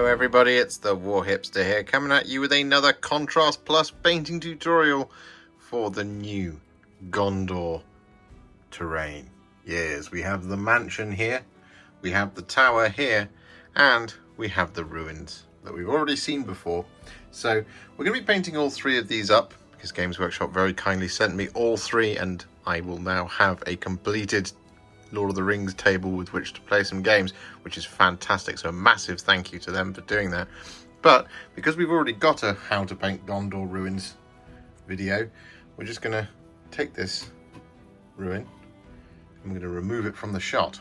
Hello everybody, it's the Warhipster here, coming at you with another Contrast Plus painting tutorial for the new Gondor terrain. Yes, we have the mansion here, we have the tower here, and we have the ruins that we've already seen before. So we're going to be painting all three of these up, because Games Workshop very kindly sent me all three, and I will now have a completed Lord of the Rings table with which to play some games, which is fantastic. So a massive thank you to them for doing that. But because we've already got a how to paint Gondor ruins video, we're just going to take this ruin and we're going to remove it from the shot,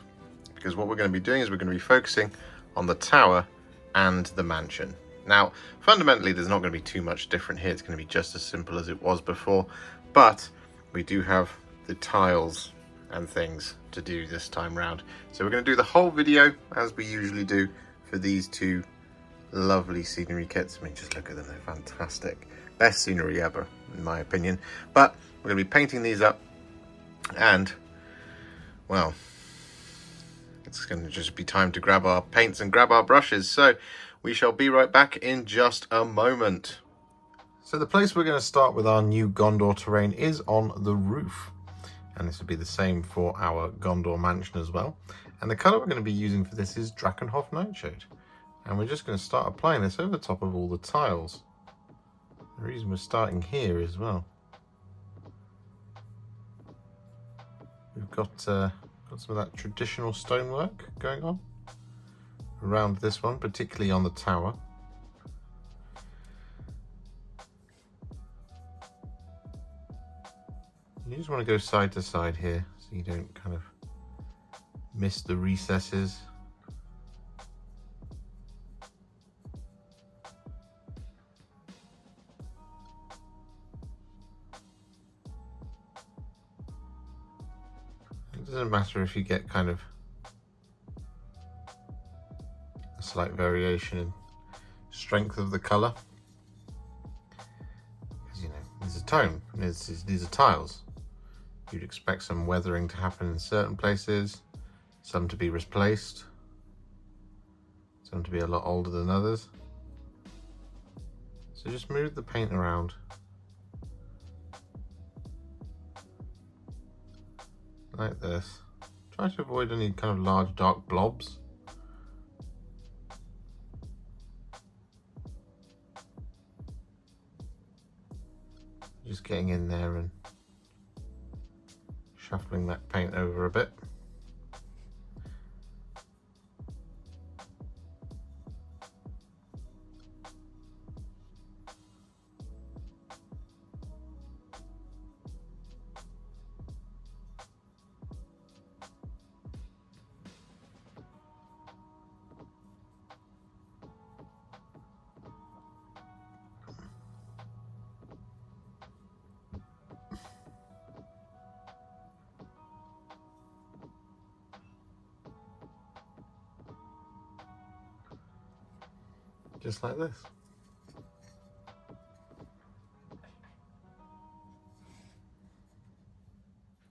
because what we're going to be doing is we're going to be focusing on the tower and the mansion. Now fundamentally there's not going to be too much different here, it's going to be just as simple as it was before, but we do have the tiles and things to do this time round. So we're going to do the whole video as we usually do for these two lovely scenery kits. I mean, just look at them, they're fantastic. Best scenery ever, in my opinion. But we're going to be painting these up, and, well, it's going to just be time to grab our paints and grab our brushes. So we shall be right back in just a moment. So the place we're going to start with our new Gondor terrain is on the roof. And this will be the same for our Gondor mansion as well. And the colour we're going to be using for this is Drakenhof Nightshade. And we're just going to start applying this over the top of all the tiles. The reason we're starting here as well, we've got some of that traditional stonework going on around this one, particularly on the tower. You just want to go side to side here so you don't kind of miss the recesses. It doesn't matter if you get kind of a slight variation in strength of the colour, because, you know, there's a tone and these are tiles. You'd expect some weathering to happen in certain places, some to be replaced, some to be a lot older than others. So just move the paint around like this. Try to avoid any kind of large dark blobs. Just getting in there and shuffling that paint over a bit. Just like this.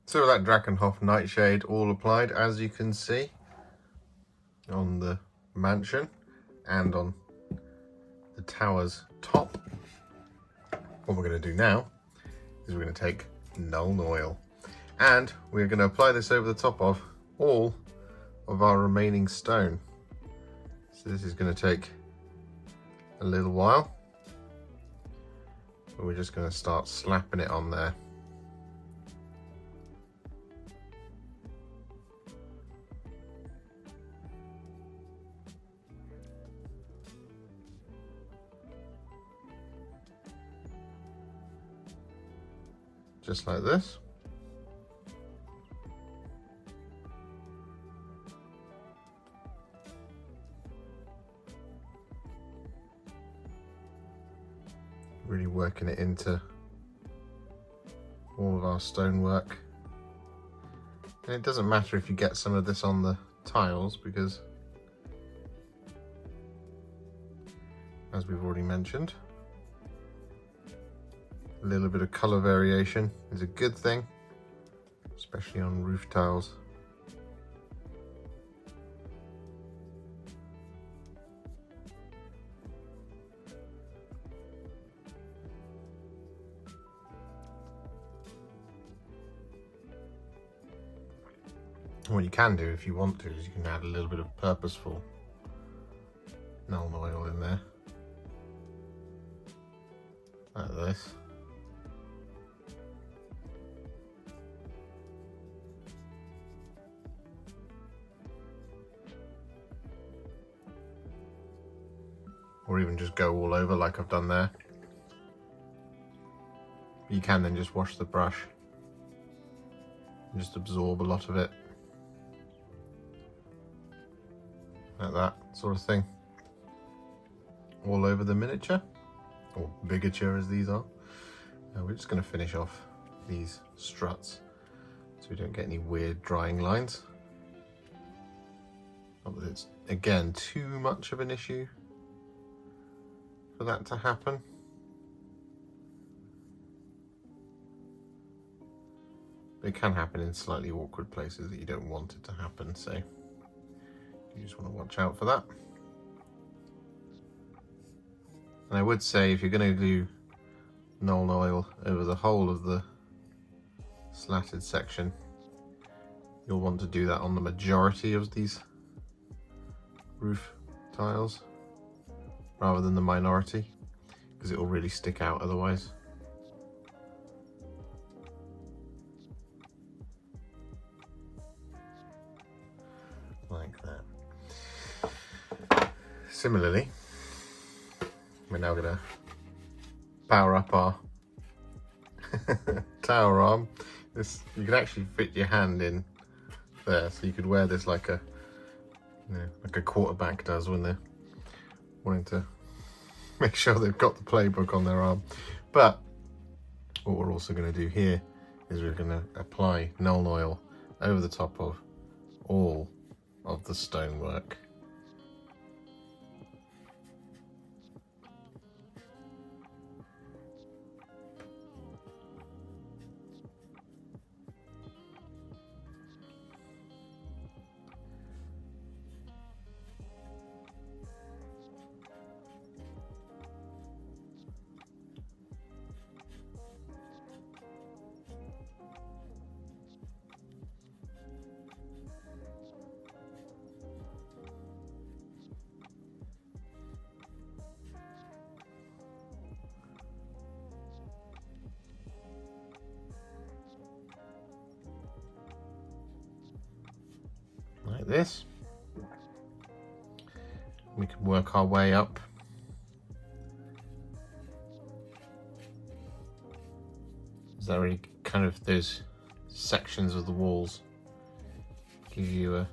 So that Drakenhof Nightshade all applied, as you can see, on the mansion and on the tower's top. What we're going to do now is we're going to take Nuln Oil, and we're going to apply this over the top of all of our remaining stone. So this is going to take a little while, but we're just going to start slapping it on there. Just like this. Really working it into all of our stonework. And it doesn't matter if you get some of this on the tiles, because, as we've already mentioned, a little bit of colour variation is a good thing, especially on roof tiles. And what you can do if you want to is you can add a little bit of purposeful Nuln Oil in there, like this. Or even just go all over like I've done there. You can then just wash the brush and just absorb a lot of it. Like that sort of thing. All over the miniature, or bigature as these are. We're just going to finish off these struts so we don't get any weird drying lines. Not that it's, again, too much of an issue for that to happen. It can happen in slightly awkward places that you don't want it to happen, so you just want to watch out for that. And I would say if you're going to do Nuln Oil over the whole of the slatted section, you'll want to do that on the majority of these roof tiles rather than the minority, because it will really stick out otherwise. Like that. Similarly, we're now going to power up our tower arm. This, you can actually fit your hand in there, so you could wear this like a, you know, like a quarterback does when they're wanting to make sure they've got the playbook on their arm. But what we're also going to do here is we're going to apply Nuln Oil over the top of all of the stonework. Like this. We can work our way up. There really kind of those sections of the walls give you a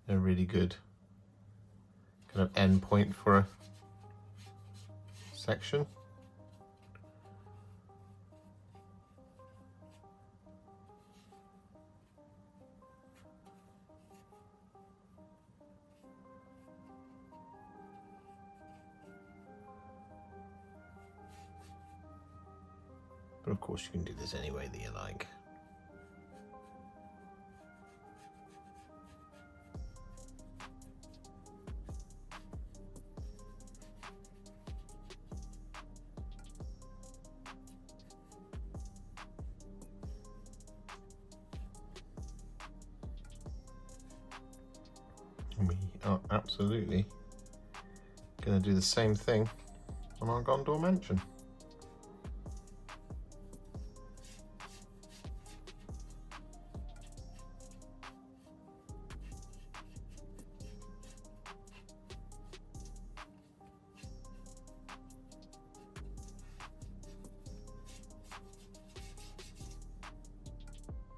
really good kind of end point for a section. But of course you can do this any way that you like. We are absolutely going to do the same thing on our Gondor mansion.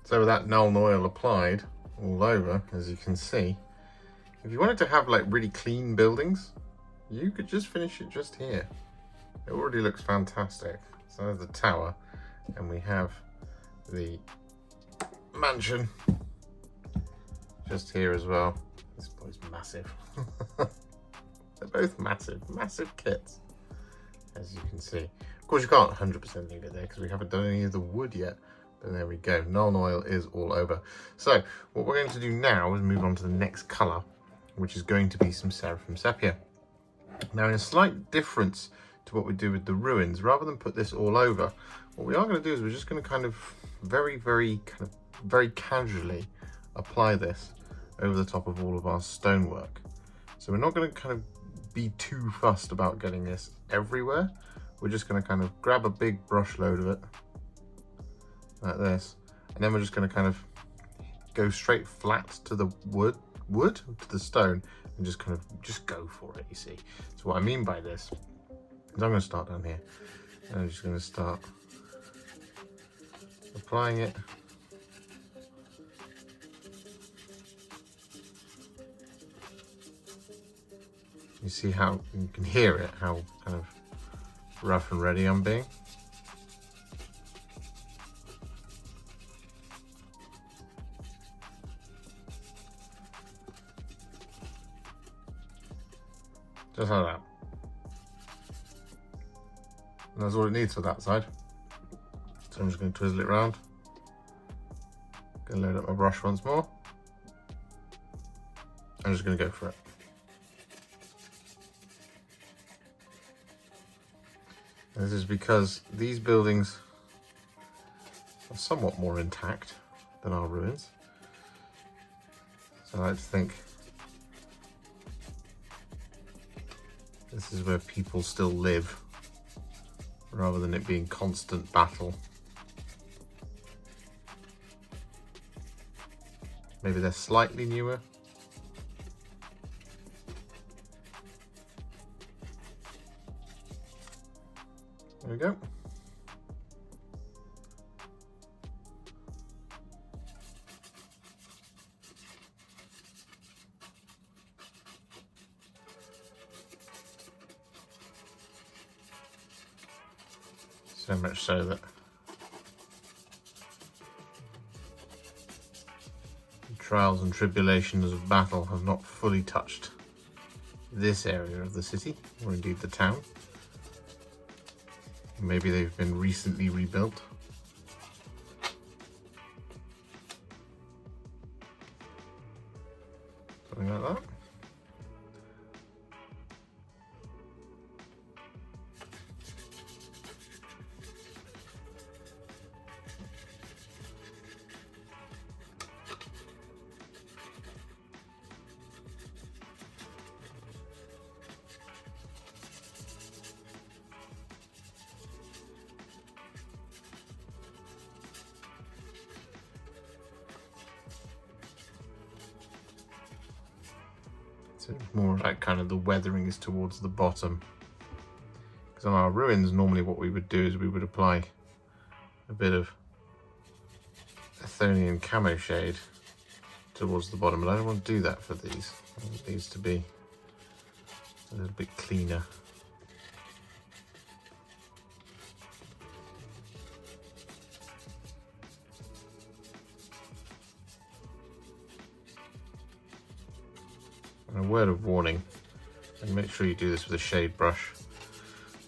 So with that Nuln Oil applied all over, as you can see, if you wanted to have like really clean buildings, you could just finish it just here. It already looks fantastic. So there's the tower, and we have the mansion just here as well. This boy's massive. They're both massive, massive kits, as you can see. Of course, you can't 100% leave it there because we haven't done any of the wood yet. But there we go. Nuln Oil is all over. So what we're going to do now is move on to the next colour, which is going to be some Seraphim Sepia. Now, in a slight difference to what we do with the ruins, rather than put this all over, what we are going to do is we're just going to kind of very, very kind of very casually apply this over the top of all of our stonework. So we're not going to kind of be too fussed about getting this everywhere. We're just going to kind of grab a big brush load of it like this, and then we're just going to kind of go straight flat to the wood to the stone, and just kind of go for it, you see. So what I mean by this is I'm going to start down here, and I'm just going to start applying it you see how you can hear it, how kind of rough and ready I'm being. Just like that. And that's all it needs for that side. So I'm just going to twizzle it around. Going to load up my brush once more. I'm just going to go for it. And this is because these buildings are somewhat more intact than our ruins. So I like to think this is where people still live, rather than it being constant battle. Maybe they're slightly newer. There we go. So much so that the trials and tribulations of battle have not fully touched this area of the city, or indeed the town. Maybe they've been recently rebuilt. Something like that. So more like kind of the weathering is towards the bottom. Because on our ruins, normally what we would do is we would apply a bit of Athonian camo shade towards the bottom, but I don't want to do that for these. I want these to be a little bit cleaner. And a word of warning, and make sure you do this with a shade brush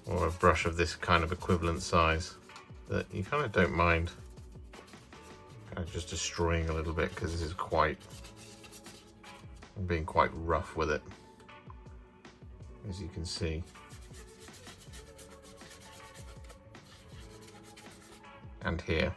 or a brush of this kind of equivalent size, that you kind of don't mind kind of just destroying a little bit, because this is I'm being quite rough with it, as you can see. And here.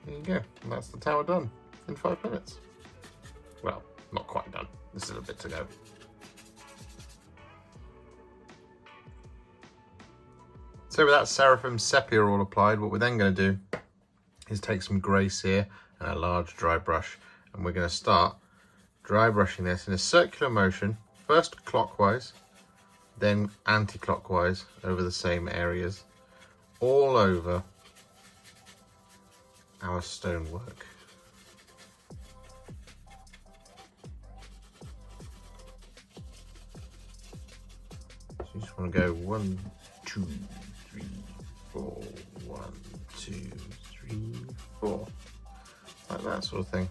There you go, and that's the tower done in 5 minutes. Well, not quite done, there's still a bit to go. So with that Seraphim Sepia all applied, what we're then going to do is take some grey Seer and a large dry brush, and we're going to start dry brushing this in a circular motion, first clockwise, then anti-clockwise over the same areas, all over our stonework. So you just want to go 1, 2, 3, 4, 1, 2, 3, 4, like that sort of thing.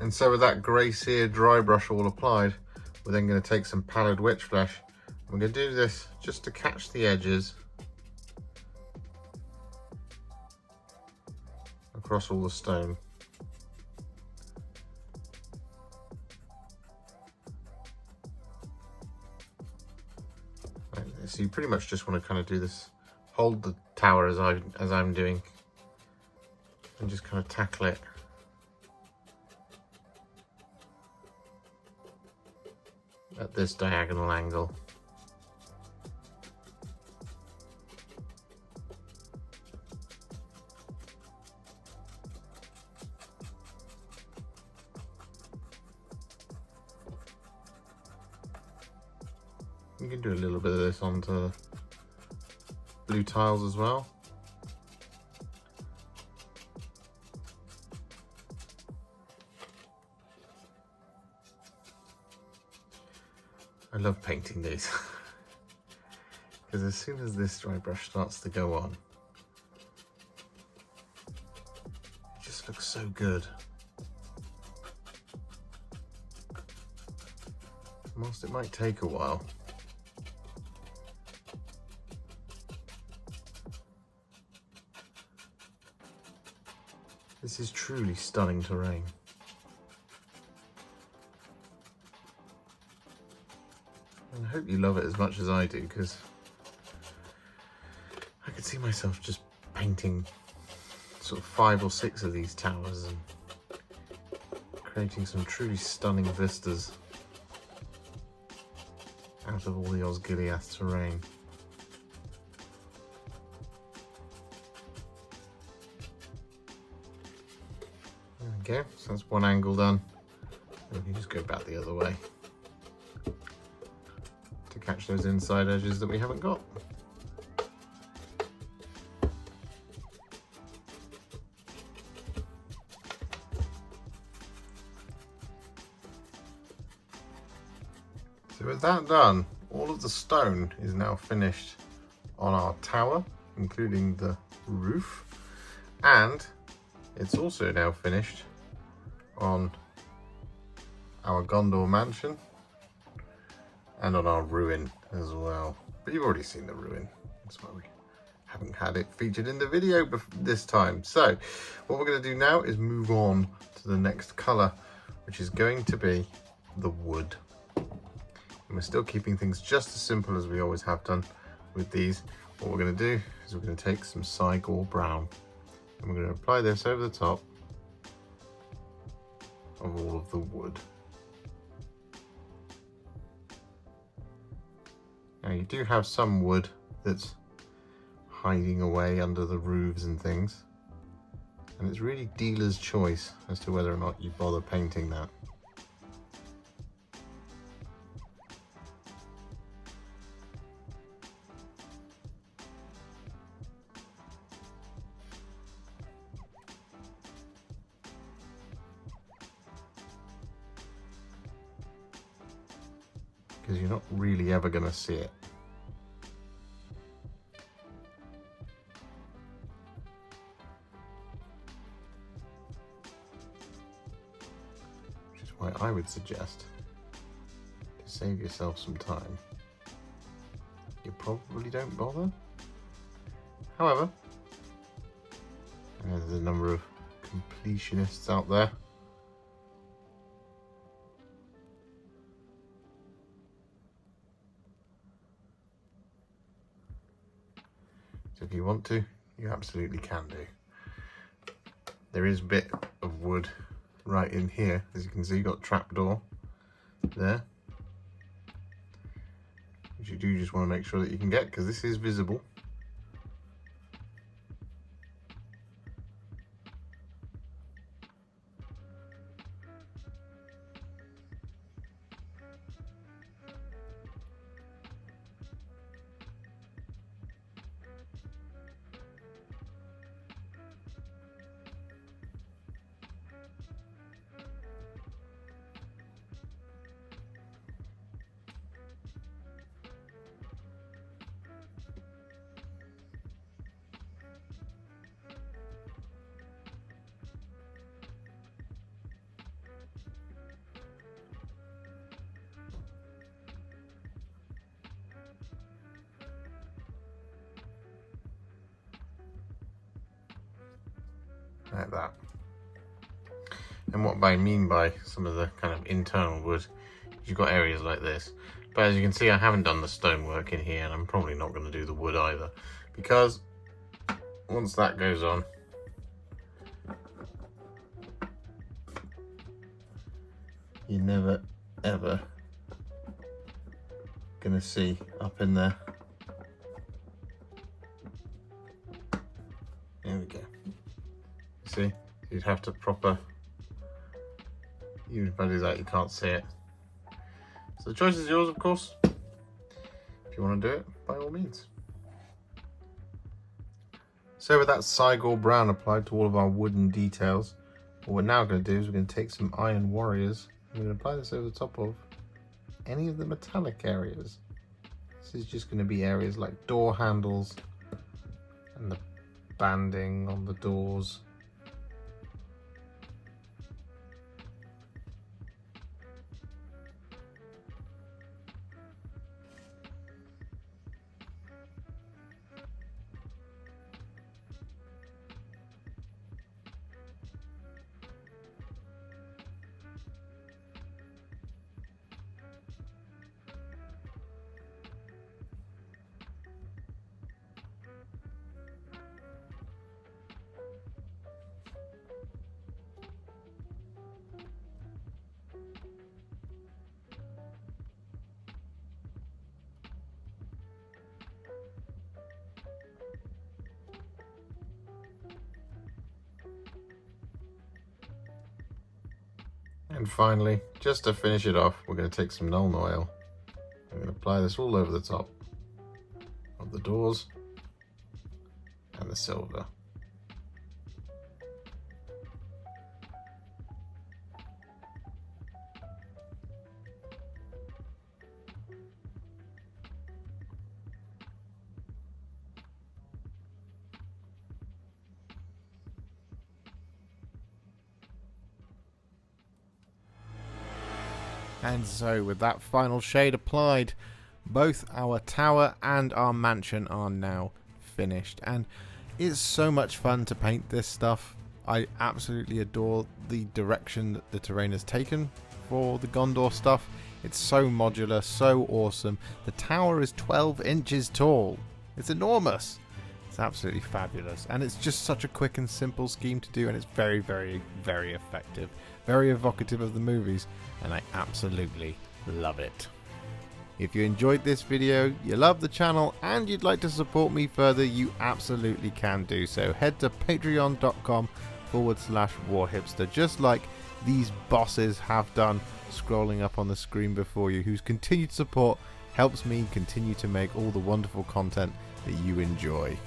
And so with that grey Seer dry brush all applied, we're then going to take some Pallid witch flesh. We're going to do this just to catch the edges across all the stone. So you pretty much just want to kind of do this, hold the tower as I'm doing, and just kind of tackle it. At this diagonal angle. You can do a little bit of this onto blue tiles as well. I love painting these because as soon as this dry brush starts to go on, it just looks so good. Whilst it might take a while, this is truly stunning terrain. And I hope you love it as much as I do, because I could see myself just painting sort of 5 or 6 of these towers and creating some truly stunning vistas out of all the Osgiliath terrain. There we go, so that's one angle done. And we can just go back the other way to catch those inside edges that we haven't got. So with that done, all of the stone is now finished on our tower, including the roof, and it's also now finished on our Gondor mansion and on our ruin as well. But you've already seen the ruin, that's why we haven't had it featured in the video this time. So what we're going to do now is move on to the next colour, which is going to be the wood. And we're still keeping things just as simple as we always have done with these. What we're going to do is we're going to take some Cygor Brown and we're going to apply this over the top of all of the wood. Now you do have some wood that's hiding away under the roofs and things, and it's really dealer's choice as to whether or not you bother painting that. Because you're not really ever going to see it. Which is why I would suggest, to save yourself some time, you probably don't bother. However, I know there's a number of completionists out there. So if you want to, you absolutely can do. There is a bit of wood right in here. As you can see, you've got a trapdoor there, which you do just want to make sure that you can get, because this is visible. like that. And what I mean by some of the kind of internal wood, you've got areas like this. But as you can see, I haven't done the stonework in here, and I'm probably not going to do the wood either, because once that goes on, you're never ever going to see up in there. There we go. See, you'd have to proper, even if I do that, you can't see it. So the choice is yours, of course. If you want to do it, by all means. So with that Cygor Brown applied to all of our wooden details, what we're now going to do is we're going to take some Iron Warriors and we're going to apply this over the top of any of the metallic areas. This is just going to be areas like door handles and the banding on the doors. And finally, just to finish it off, we're going to take some Nuln Oil. I'm going to apply this all over the top of the doors and the silver. And so with that final shade applied, both our tower and our mansion are now finished. And it's so much fun to paint this stuff. I absolutely adore the direction that the terrain has taken for the Gondor stuff. It's so modular, so awesome. The tower is 12 inches tall. It's enormous. It's absolutely fabulous. And it's just such a quick and simple scheme to do, and it's very, very, very effective. Very evocative of the movies, and I absolutely love it. If you enjoyed this video, you love the channel, and you'd like to support me further, you absolutely can do so. Head to patreon.com/Warhipster, just like these bosses have done, scrolling up on the screen before you, whose continued support helps me continue to make all the wonderful content that you enjoy.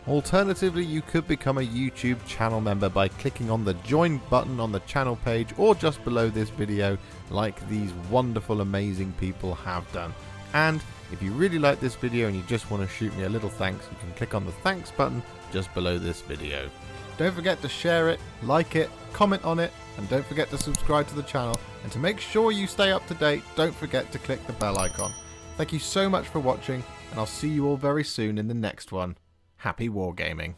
Alternatively, you could become a YouTube channel member by clicking on the join button on the channel page or just below this video, like these wonderful, amazing people have done. And if you really like this video and you just want to shoot me a little thanks, you can click on the thanks button just below this video. Don't forget to share it, like it, comment on it, and don't forget to subscribe to the channel. And to make sure you stay up to date, don't forget to click the bell icon. Thank you so much for watching, and I'll see you all very soon in the next one. Happy wargaming.